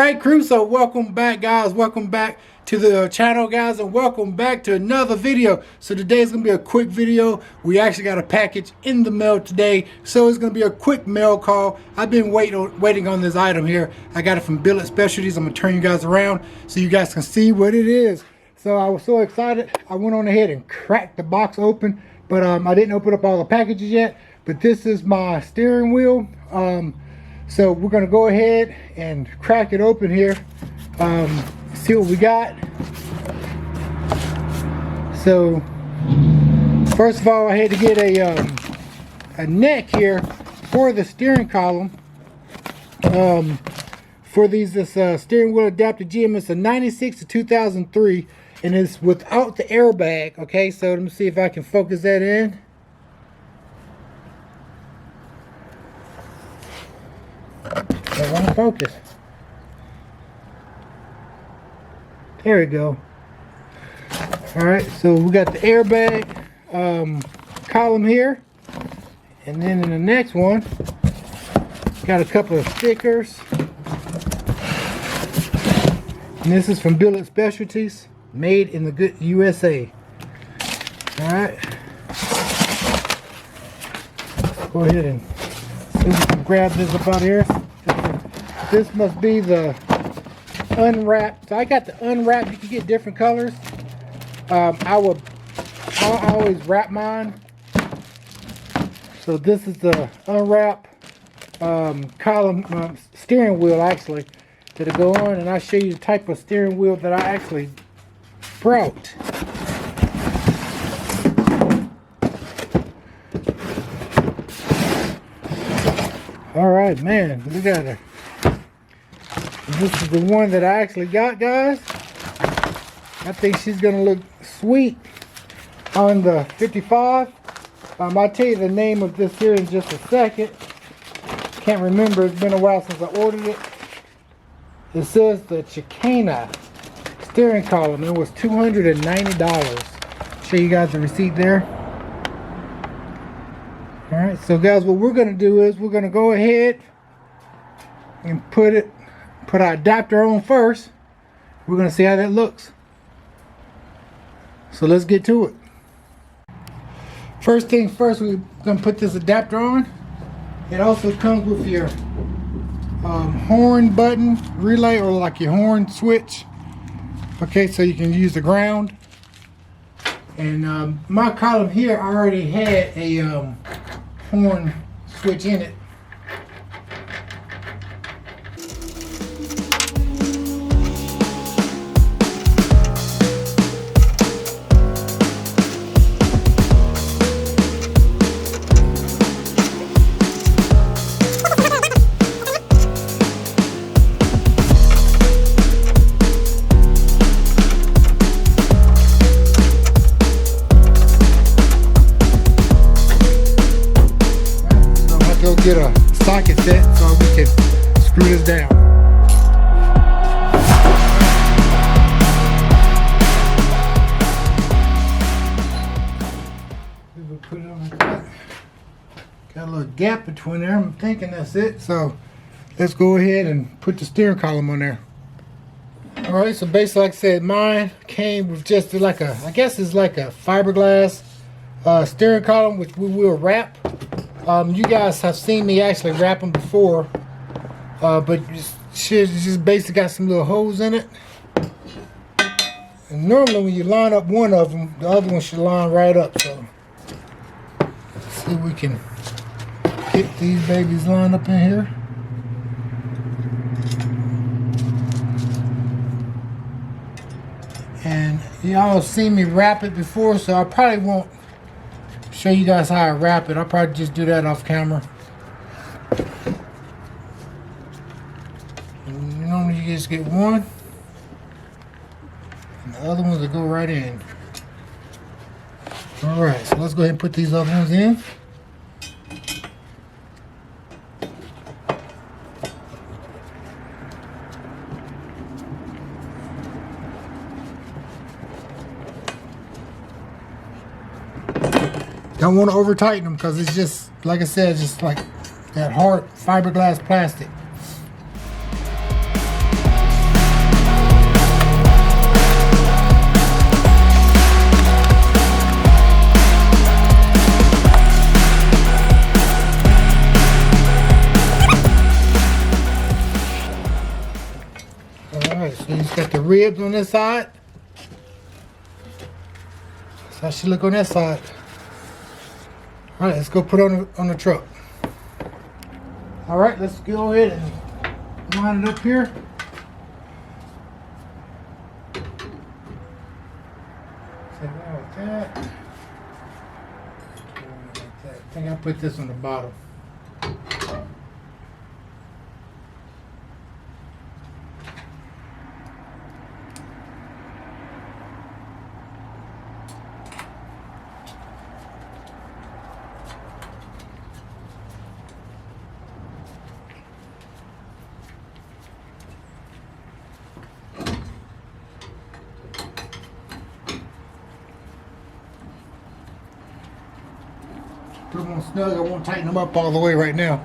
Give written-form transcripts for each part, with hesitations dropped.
Alright crew, so welcome back guys, welcome back to the channel guys, and welcome back to another video. So today's gonna be a quick video. We actually got a package in the mail today, so it's gonna be a quick mail call. I've been waiting on this item here. I got it from Billet Specialties. I'm gonna turn you guys around so you guys can see what it is. So I was so excited, I went on ahead and cracked the box open, but I didn't open up all the packages yet. But this is my steering wheel. So we're gonna go ahead and crack it open here, see what we got. So first of all, I had to get a neck here for the steering column. For this steering wheel adapter GM, it's a 96 to 2003, and it's without the airbag. Okay, so let me see if I can focus that in. I want to focus. There we go. Alright, so we got the airbag column here, and then in the next one got a couple of stickers, and this is from Billet Specialties, made in the good USA. Alright, go ahead and see if we can grab this up out of here. This must be the unwrapped. So I got the unwrapped. You can get different colors. I always wrap mine. So this is the unwrap column steering wheel actually that'll go on, and I'll show you the type of steering wheel that I actually brought. All right, man, we got it. This is the one that I actually got, guys. I think she's gonna look sweet on the 55. I'll tell you the name of this here in just a second. Can't remember, it's been a while since I ordered it. It says the Chicana steering column. It was $290. Show you guys the receipt there. Alright, so guys, what we're gonna do is we're gonna go ahead and put our adapter on first. We're gonna see how that looks. So let's get to it. First thing first, we're gonna put this adapter on. It also comes with your horn button relay, or like your horn switch. Okay, so you can use the ground. And my column here already had a horn switch in it. Get a socket set so we can screw this down. We'll put it on like that. Got a little gap between there. I'm thinking that's it. So let's go ahead and put the steering column on there. Alright, so basically like I said, mine came with just like a, I guess it's like a fiberglass steering column, which we will wrap. You guys have seen me actually wrap them before, but just basically got some little holes in it. And normally when you line up one of them, the other one should line right up. So let's see if we can get these babies lined up in here. And y'all seen me wrap it before, so I probably won't show you guys how I wrap it. I'll probably just do that off camera. And normally you just get one, and the other ones will go right in. Alright, so let's go ahead and put these other ones in. Don't want to over tighten them because it's just, like I said, just like that hard fiberglass plastic. Alright, so you just got the ribs on this side. That's how she look on that side. Alright, let's go put on the truck. Alright, let's go ahead and line it up here. Like that. I think I'll put this on the bottom. Put them on snug. I won't tighten them up all the way right now.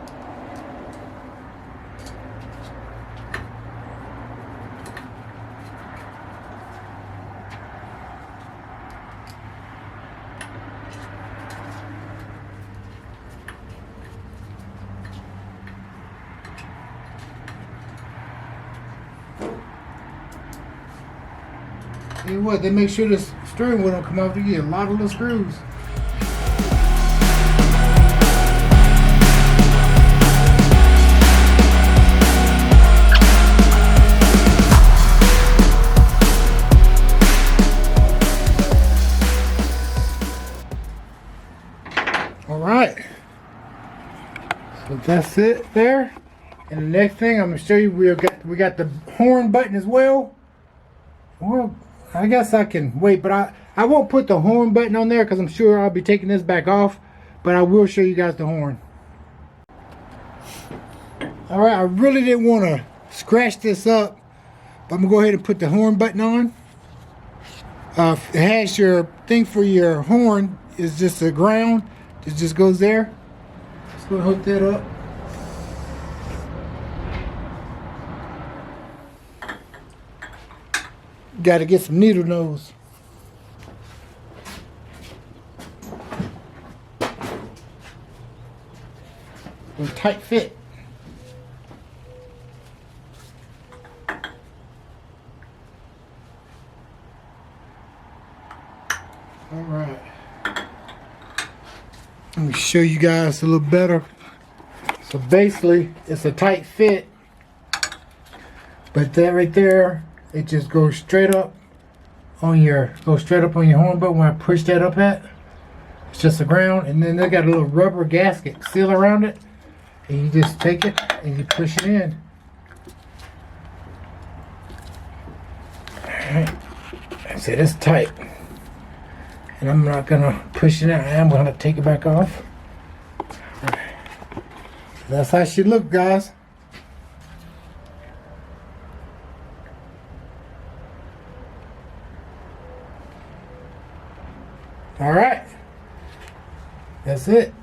Tell you what, they make sure this steering wheel don't come off. You get a lot of little screws. Alright, so that's it there. And the next thing I'm going to show you, we got the horn button as well. Well, I guess I can wait, but I won't put the horn button on there because I'm sure I'll be taking this back off, but I will show you guys the horn. Alright, I really didn't want to scratch this up, but I'm going to go ahead and put the horn button on. It has your thing for your horn, is just a ground. It just goes there. Let's go hook that up. Got to get some needle nose. A tight fit. All right. Let me show you guys a little better. So basically, it's a tight fit, but that right there, it just goes straight up on your horn button. When I push that up at, it's just the ground, and then they got a little rubber gasket seal around it, and you just take it and you push it in. All right, that's it. It's tight. And I'm not gonna push it out. I'm gonna take it back off. Right. That's how she look, guys. All right. That's it.